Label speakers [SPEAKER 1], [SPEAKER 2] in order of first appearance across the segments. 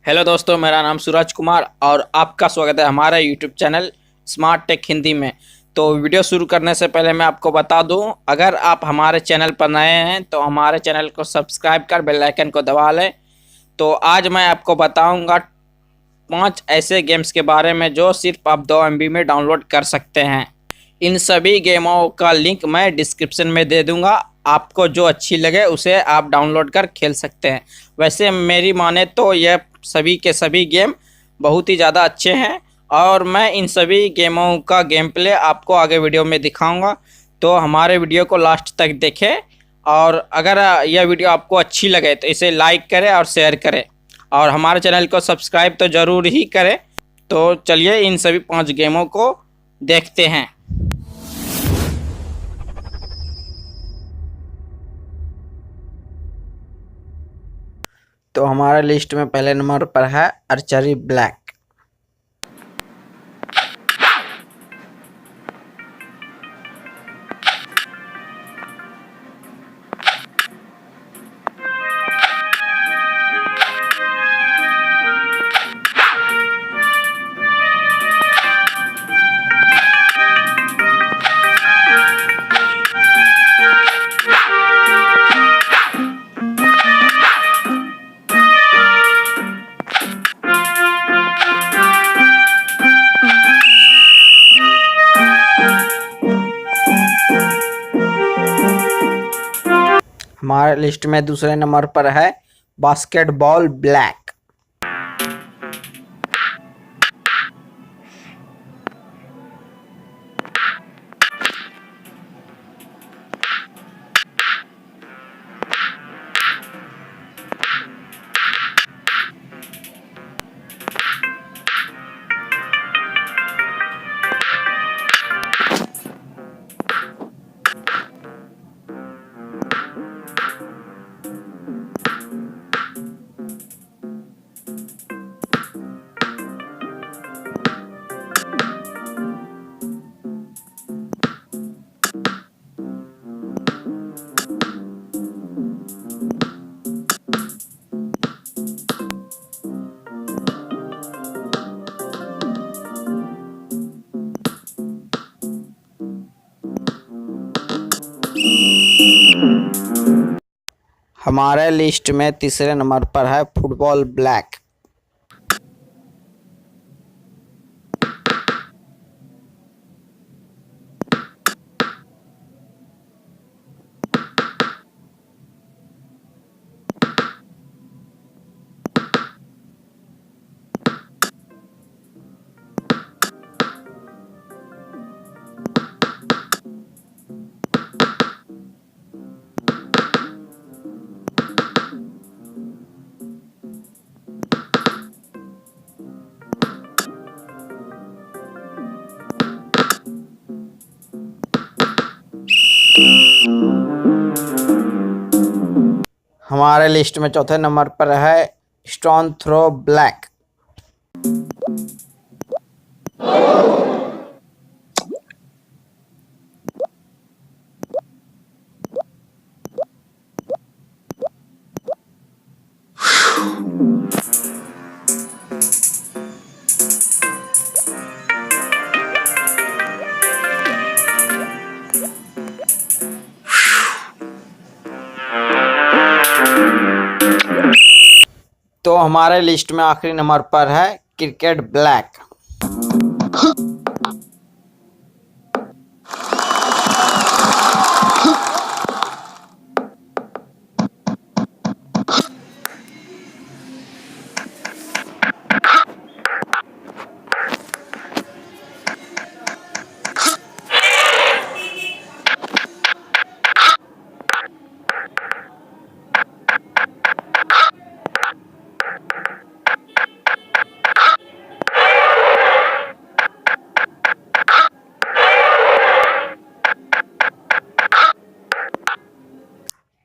[SPEAKER 1] Hello दोस्तों, मेरा नाम सूरज कुमार और आपका स्वागत है हमारे YouTube channel smart tech Hindi में। तो वीडियो शुरू करने से पहले मैं आपको बता दूं, अगर आप हमारे चैनल पर नए हैं तो हमारे चैनल को सब्सक्राइब कर बेल आइकन को दबा लें। तो आज मैं आपको बताऊंगा 5 ऐसे गेम्स के बारे में जो सिर्फ आप 2 MB में डाउनलोड कर सकते हैं। इन सभी गेमों का लिंक मैं डिस्क्रिप्शन में दे दूंगा। आपको जो अच्छी लगे उसे आप डाउनलोड कर खेल सकते हैं। वैसे मेरी माने तो यह सभी के सभी गेम बहुत ही ज़्यादा अच्छे हैं और मैं इन सभी गेमों का गेम प्ले आपको आगे वीडियो में दिखाऊंगा। तो हमारे वीडियो को लास्ट तक देखें और अगर यह वीडियो आपको अच्छी लगे तो इसे लाइक करें और शेयर करें और हमारे चैनल को सब्सक्राइब तो ज़रूर ही करें। तो चलिए इन सभी 5 गेमों को देखते हैं। तो हमारे लिस्ट में पहले नंबर पर है आर्चरी ब्लैक। हमारे लिस्ट में दूसरे नंबर पर है बास्केटबॉल ब्लैक। हमारे लिस्ट में तीसरे नंबर पर है फुटबॉल ब्लैक। हमारे लिस्ट में चौथे नंबर पर है स्टोन थ्रो ब्लैक। तो हमारे लिस्ट में आखिरी नंबर पर है क्रिकेट ब्लैक।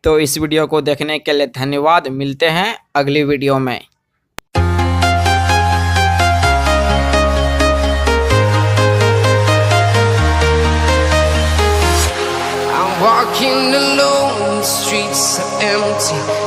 [SPEAKER 1] तो इस वीडियो को देखने के लिए धन्यवाद। मिलते हैं अगली वीडियो में।
[SPEAKER 2] Walking alone, the streets are empty.